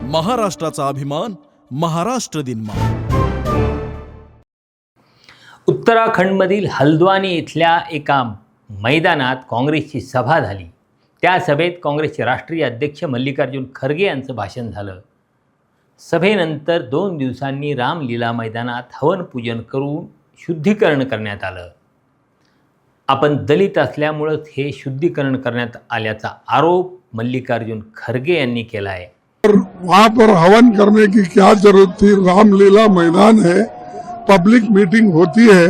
महाराष्ट्राचा अभिमान, महाराष्ट्र दिनमा। उत्तराखंडमधील हल्द्वानी इथल्या एका मैदानात काँग्रेसची सभा झाली। त्या सभेत काँग्रेसचे राष्ट्रीय अध्यक्ष मल्लिकार्जुन खरगे यांचं भाषण झालं। सभेनंतर 2 दिवसांनी रामलीला मैदानात हवन पूजन करून शुद्धीकरण करण्यात आलं। आपण दलित असल्यामुळेच हे शुद्धीकरण करण्यात आल्याचा आरोप मल्लिकार्जुन खरगे यांनी केला आहे। वहाँ पर हवन करने की क्या जरूरत थी? रामलीला मैदान है, पब्लिक मीटिंग होती है,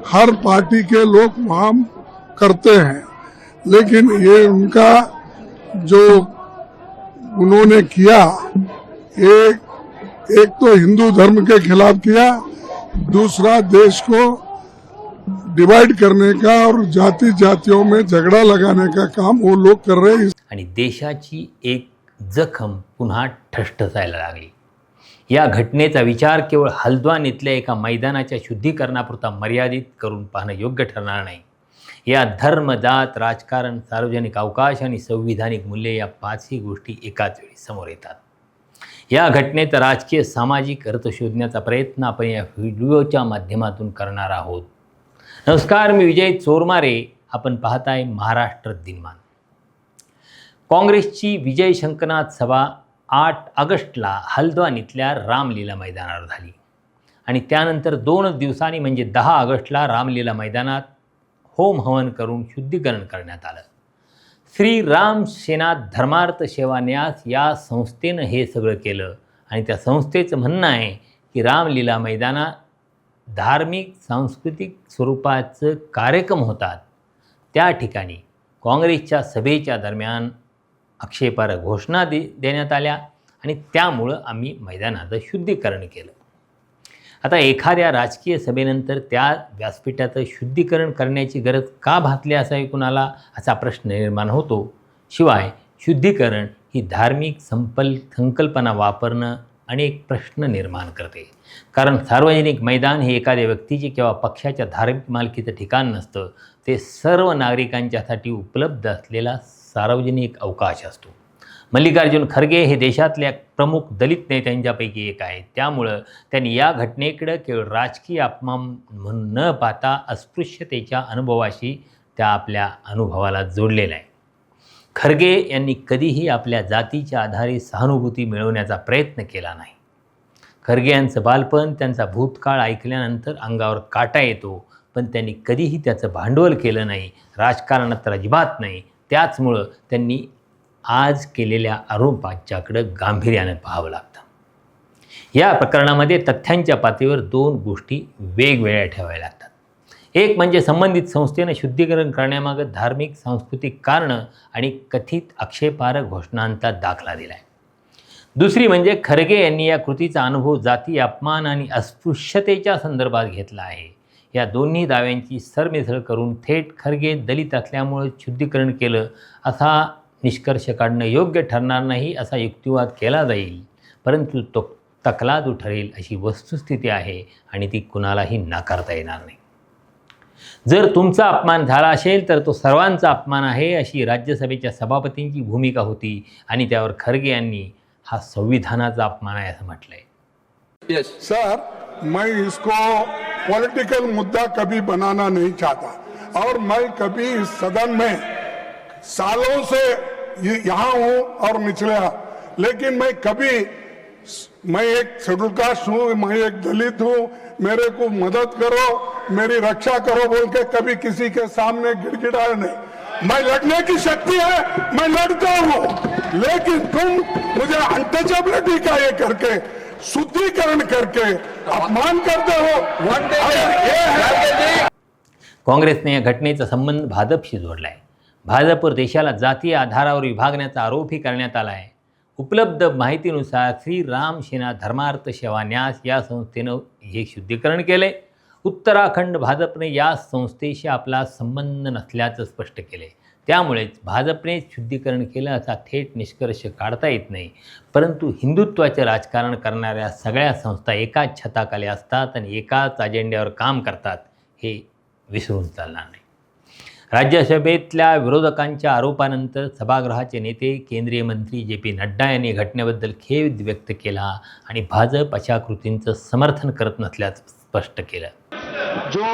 हर पार्टी के लोग वहाँ करते हैं, लेकिन ये उनका जो उन्होंने किया, एक तो हिंदू धर्म के खिलाफ किया, दूसरा देश को डिवाइड करने का और जाति जातियों में झगड़ा लगाने का काम वो लोग कर रहे हैं। आणि देशाची एक जखम पुन्हा ठसठसायला लागली। या घटनेचा विचार केवळ हल्द्वानी इथल्या एका मैदानाच्या शुद्धीकरणापुरता मर्यादित करून पाहणं योग्य ठरणार नाही। या धर्म, जात, राजकारण, सार्वजनिक अवकाश आणि संविधानिक मूल्ये या 5ही गोष्टी एकाच वेळी समोर येतात। या घटनेचा राजकीय सामाजिक अर्थ शोधण्याचा प्रयत्न आपण या व्हिडिओच्या माध्यमातून करणार आहोत। नमस्कार, मी विजय चोरमारे, आपण पाहताय महाराष्ट्र दिनमान। काँग्रेसची विजय शंकनाथ सभा 8 ऑगस्टला हल्द्वानीतल्या रामलीला मैदानावर झाली आणि त्यानंतर 2 दिवसांनी म्हणजे 10 ऑगस्टला रामलीला मैदानात होम हवन करून शुद्धीकरण करण्यात आलं। श्री राम सेना धर्मार्थ सेवा न्यास या संस्थेनं हे सगळं केलं आणि त्या संस्थेचं म्हणणं आहे की रामलीला मैदानात धार्मिक सांस्कृतिक स्वरूपाचं कार्यक्रम होतात। त्या ठिकाणी काँग्रेसच्या सभेच्या दरम्यान आक्षेपार्ह घोषणा देण्यात आल्या आणि त्यामुळं आम्ही मैदानाचं शुद्धीकरण केलं। आता एखाद्या राजकीय सभेनंतर त्या व्यासपीठाचं शुद्धीकरण करण्याची गरज का भासली असा कुणाला असा प्रश्न निर्माण होतो। शिवाय शुद्धीकरण ही धार्मिक संकल्पना वापरणं अनेक प्रश्न निर्माण करते, कारण सार्वजनिक मैदान हे एखाद्या व्यक्तीचे किंवा पक्षाच्या धार्मिक मालकीचं ठिकाण नसतं, ते सर्व नागरिकांच्यासाठी उपलब्ध असलेला सार्वजनिक अवकाश असतो। मल्लिकार्जुन खरगे हे देशातल्या प्रमुख दलित नेत्यांच्यापैकी एक आहेत, त्यामुळं त्यांनी या घटनेकडे केवळ राजकीय अपमान म्हणून न पाहता अस्पृश्यतेच्या अनुभवाशी त्या आपल्या अनुभवाला जोडलेला आहे। खरगे यांनी कधीही आपल्या जातीच्या आधारे सहानुभूती मिळवण्याचा प्रयत्न केला नाही। खरगे यांचं बालपण, त्यांचा भूतकाळ ऐकल्यानंतर अंगावर काटा येतो, पण त्यांनी कधीही त्याचं भांडवल केलं नाही, राजकारणात तर अजिबात नाही। त्याचमुळं त्यांनी आज केलेल्या आरोपांच्याकडे गांभीर्यानं पाहावं लागतं। या प्रकरणामध्ये तथ्यांच्या पातळीवर 2 गोष्टी वेगवेगळ्या ठेवाव्या लागतात। एक म्हणजे संबंधित संस्थेनं शुद्धीकरण करण्यामागं धार्मिक सांस्कृतिक कारणं आणि कथित आक्षेपार्ह घोषणांचा दाखला दिला आहे। दुसरी म्हणजे खरगे यांनी या कृतीचा अनुभव जाती अपमान आणि अस्पृश्यतेच्या संदर्भात घेतला आहे। या दोन्ही दाव्यांची सरमिसळ करून थेट खरगे दलित असल्यामुळे शुद्धीकरण केलं असा निष्कर्ष काढणं योग्य ठरणार नाही असा युक्तिवाद केला जाईल, परंतु तो तकलादू ठरेल अशी वस्तुस्थिती आहे आणि ती कुणालाही नाकारता येणार नाही। जर तुमचा अपमान झाला असेल तर तो सर्वांचा अपमान आहे अशी राज्यसभेच्या सभापतींची भूमिका होती आणि त्यावर खरगे यांनी हा संविधानाचा अपमान आहे असं म्हटलंय। सर, मैं इसको पॉलिटिकल मुद्दा कभी बनाना नहीं चाहता और मैं कभी इस सदन में सालों से यहाँ हूँ और निचला, लेकिन मैं एक शेड्यूल कास्ट हूँ, मैं एक दलित हूँ, मेरे को मदद करो, मेरी रक्षा करो बोल के कभी किसी के सामने गिड़गिड़ाया नहीं। मैं लड़ने की शक्ति है, मैं लड़ता हूँ, लेकिन तुम मुझे अनटचेबिलिटी का ये करके शुद्धीकरण करके अपमान करते हो। काँग्रेसने या घटनेचा संबंध भाजपशी जोडला आहे। भाजपवर देशाला जातीय आधारावर विभागण्याचा आरोपही करण्यात आला आहे। उपलब्ध माहितीनुसार श्री राम सेना धर्मार्थ सेवा न्यास या संस्थेनं हे शुद्धीकरण केले। उत्तराखंड भाजपने या संस्थेशी आपला संबंध नसल्याचं स्पष्ट केले, त्यामुळेच भाजपने शुद्धीकरण केलं असा थेट निष्कर्ष काढता येत नाही। परंतु हिंदुत्वाचे राजकारण करणाऱ्या सगळ्या संस्था एकाच छताखाली असतात आणि एकाच अजेंड्यावर काम करतात हे विसरून चालणार नाही। राज्यसभेतल्या विरोधकांच्या आरोपानंतर सभागृहाचे नेते केंद्रीय मंत्री जे.पी. नड्डा यांनी घटनेबद्दल खेद व्यक्त केला आणि भाजप अशा कृतींचं समर्थन करत नसल्याचं स्पष्ट केलं. जो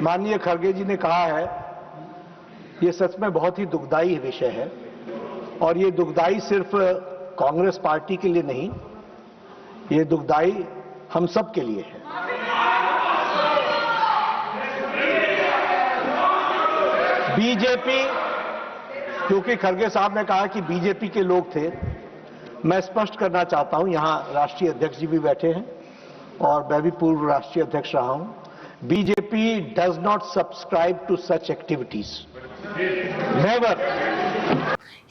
माननीय खड़गे जी ने कहा है ये सच में बहुत ही दुखदाई विषय है और ये दुखदाई सिर्फ कांग्रेस पार्टी के लिए नहीं, ये दुखदाई हम सब के लिए है. बीजेपी, क्योंकि खड़गे साहब ने कहा कि बीजेपी के लोग थे, मैं स्पष्ट करना चाहता हूं, यहां राष्ट्रीय अध्यक्ष जी भी बैठे हैं और मैं भी पूर्व राष्ट्रीय अध्यक्ष रहा हूं. BJP does not subscribe to such activities, never.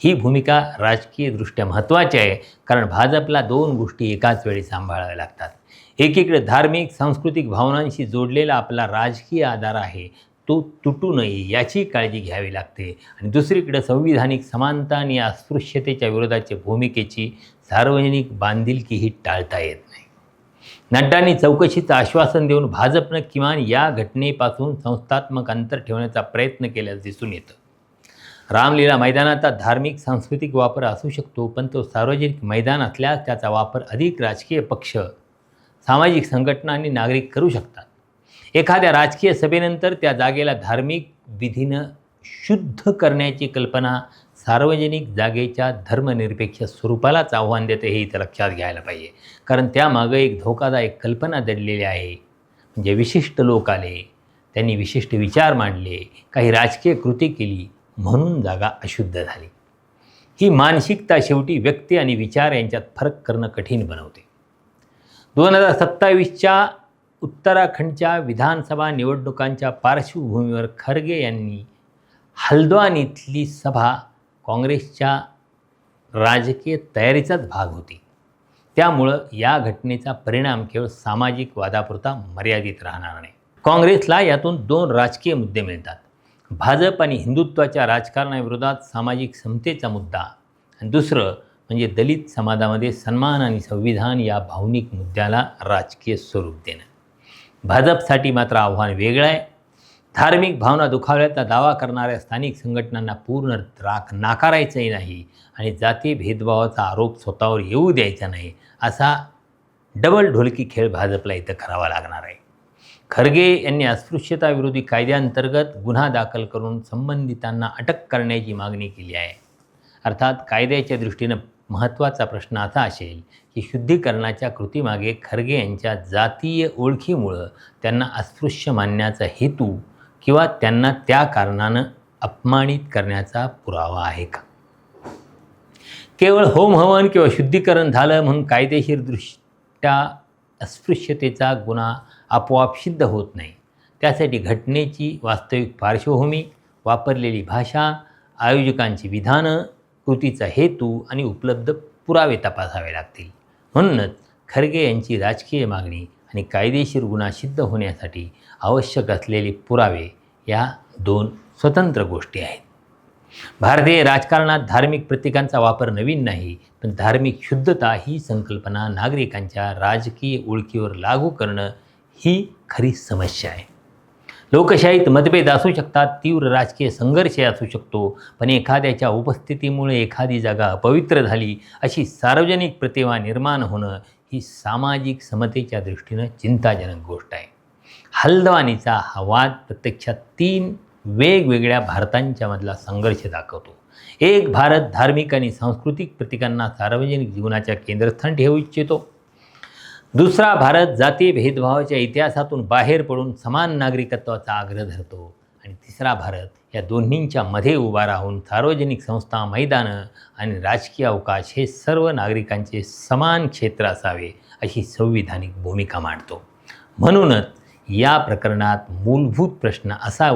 ही भूमिका राजकीयदृष्ट्या महत्त्वाची आहे, कारण भाजपला दोन गोष्टी एकाच वेळी सांभाळाव्या लागतात. एकीकडे धार्मिक सांस्कृतिक भावनांशी जोडलेला आपला राजकीय आधार आहे तो तुटू नये याची काळजी घ्यावी लागते, आणि दुसरीकडे संविधानिक समानता आणि अस्पृश्यतेच्या विरोधाच्या भूमिकेची सार्वजनिक बांधिलकीही टाळता येत नाही. नड्डांनी चौकशीचं आश्वासन देऊन भाजपनं किमान या घटनेपासून संस्थात्मक अंतर ठेवण्याचा प्रयत्न केल्याचं दिसून येतं. रामलीला मैदानाचा धार्मिक सांस्कृतिक वापर असू शकतो, पण तो सार्वजनिक मैदान असल्यास त्याचा वापर अधिक राजकीय पक्ष, सामाजिक संघटना आणि नागरिक करू शकतात. एखाद्या राजकीय सभेनंतर त्या जागेला धार्मिक विधीनं शुद्ध करण्याची कल्पना सार्वजनिक जागेच्या धर्मनिरपेक्ष स्वरूपालाच आव्हान देते हे इथं लक्षात घ्यायला पाहिजे, कारण त्यामागं एक धोकादायक कल्पना दडलेली आहे. म्हणजे विशिष्ट लोक आले, त्यांनी विशिष्ट विचार मांडले, काही राजकीय कृती केली म्हणून जागा अशुद्ध झाली. ही मानसिकता शेवटी व्यक्ती आणि विचार यांच्यात फरक करणं कठीण बनवते. 2027च्या उत्तराखंडच्या विधानसभा निवडणुकांच्या पार्श्वभूमीवर खरगे यांनी हल्द्वानीतली सभा काँग्रेसच्या राजकीय तयारीचाच भाग होती. त्यामुळं या घटनेचा परिणाम केवळ सामाजिक वादापुरता मर्यादित राहणार नाही. काँग्रेसला यातून दोन राजकीय मुद्दे मिळतात. भाजप आणि हिंदुत्वाच्या राजकारणाविरोधात सामाजिक समतेचा मुद्दा, आणि दुसरं म्हणजे दलित समाजामध्ये सन्मान आणि संविधान या भावनिक मुद्द्याला राजकीय स्वरूप देणं. भाजपसाठी मात्र आव्हान वेगळं आहे. धार्मिक भावना दुखावल्याचा दावा करणाऱ्या स्थानिक संघटनांना पूर्ण नाकारायचंही नाही आणि जाती भेदभावाचा आरोप स्वतःवर येऊ द्यायचा नाही, असा डबल ढोलकी खेळ भाजपला इथं करावा लागणार आहे. खरगे यांनी अस्पृश्यता विरोधी कायद्याअंतर्गत गुन्हा दाखल करून संबंधितांना अटक करण्याची मागणी केली आहे. अर्थात कायद्याच्या दृष्टीनं महत्त्वाचा प्रश्न असा असेल की शुद्धीकरणाच्या कृतीमागे खरगे यांच्या जातीय ओळखीमुळं त्यांना अस्पृश्य मानण्याचा हेतू किंवा त्यांना त्या कारणानं अपमानित करण्याचा पुरावा आहे का? केवळ होमहवन किंवा शुद्धीकरण झालं म्हणून कायदेशीरदृष्ट्या अस्पृश्यतेचा गुन्हा आपोआप सिद्ध होत नाही. त्यासाठी घटनेची वास्तविक पार्श्वभूमी, वापरलेली भाषा, आयोजकांची विधानं, कृतीचा हेतू आणि उपलब्ध पुरावे तपासावे लागतील. म्हणूनच खरगे यांची राजकीय मागणी आणि कायदेशीर गुन्हा सिद्ध होण्यासाठी आवश्यक असलेले पुरावे या दोन स्वतंत्र गोष्टी आहेत. भारतीय राजकारणात धार्मिक प्रतीकांचा वापर नवीन नाही, पण धार्मिक शुद्धता ही संकल्पना नागरिकांच्या राजकीय ओळखीवर लागू करणं ही खरी समस्या आहे. लोकशाहीत मतभेद असू शकतात, तीव्र राजकीय संघर्ष असू शकतो, पण एखाद्याच्या उपस्थितीमुळे एखादी जागा अपवित्र झाली अशी सार्वजनिक प्रतिमा निर्माण होणं ही सामाजिक समतेच्या दृष्टीनं चिंताजनक गोष्ट आहे. हल्द्वानीचा हा वाद प्रत्यक्षात 3 वेगवेगळ्या भारतांच्या मधला संघर्ष दाखवतो. एक भारत धार्मिक आणि सांस्कृतिक प्रतीकांना सार्वजनिक जीवनाच्या केंद्रस्थान ठेवू इच्छितो. दुसरा भारत जातीय भेदभावाच्या इतिहासातून बाहेर पडून समान नागरिकत्वाचा आग्रह धरतो. आणि तिसरा भारत या दोन्हींच्या मध्ये उभा राहून सार्वजनिक संस्था, मैदानं आणि राजकीय अवकाश हे सर्व नागरिकांचे समान क्षेत्र असावे अशी संविधानिक भूमिका मांडतो. म्हणूनच या प्रकरणात मूलभूत प्रश्न असा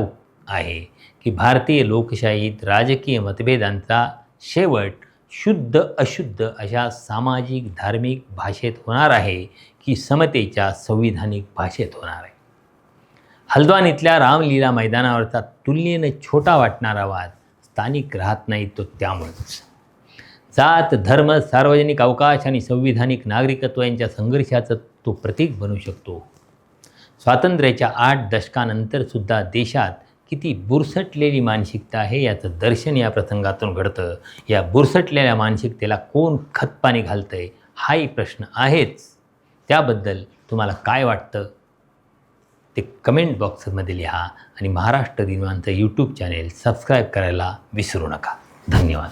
आहे की भारतीय लोकशाहीत राजकीय मतभेदांचा शेवट शुद्ध अशुद्ध अशा सामाजिक धार्मिक भाषेत होणार आहे की समतेच्या संविधानिक भाषेत होणार आहे. हल्द्वानीतल्या रामलीला मैदानावरचा तुलनेने छोटा वाटणारा वाद स्थानिक राहत नाही तो त्यामुळेच. जात, धर्म, सार्वजनिक अवकाश आणि संविधानिक नागरिकत्व यांच्या संघर्षाचं तो प्रतीक बनू शकतो. स्वातंत्र्याच्या 8 दशकानंतरसुद्धा देशात किती बुरसटलेली मानसिकता आहे याचं दर्शन या प्रसंगातून घडतं. या बुरसटलेल्या मानसिकतेला कोण खतपाणी घालतं आहे हाही प्रश्न आहेच. त्याबद्दल तुम्हाला काय वाटतं ते कमेंट बॉक्समध्ये लिहा आणि महाराष्ट्र दिनमानचं यूट्यूब चॅनेल सबस्क्राईब करायला विसरू नका. धन्यवाद.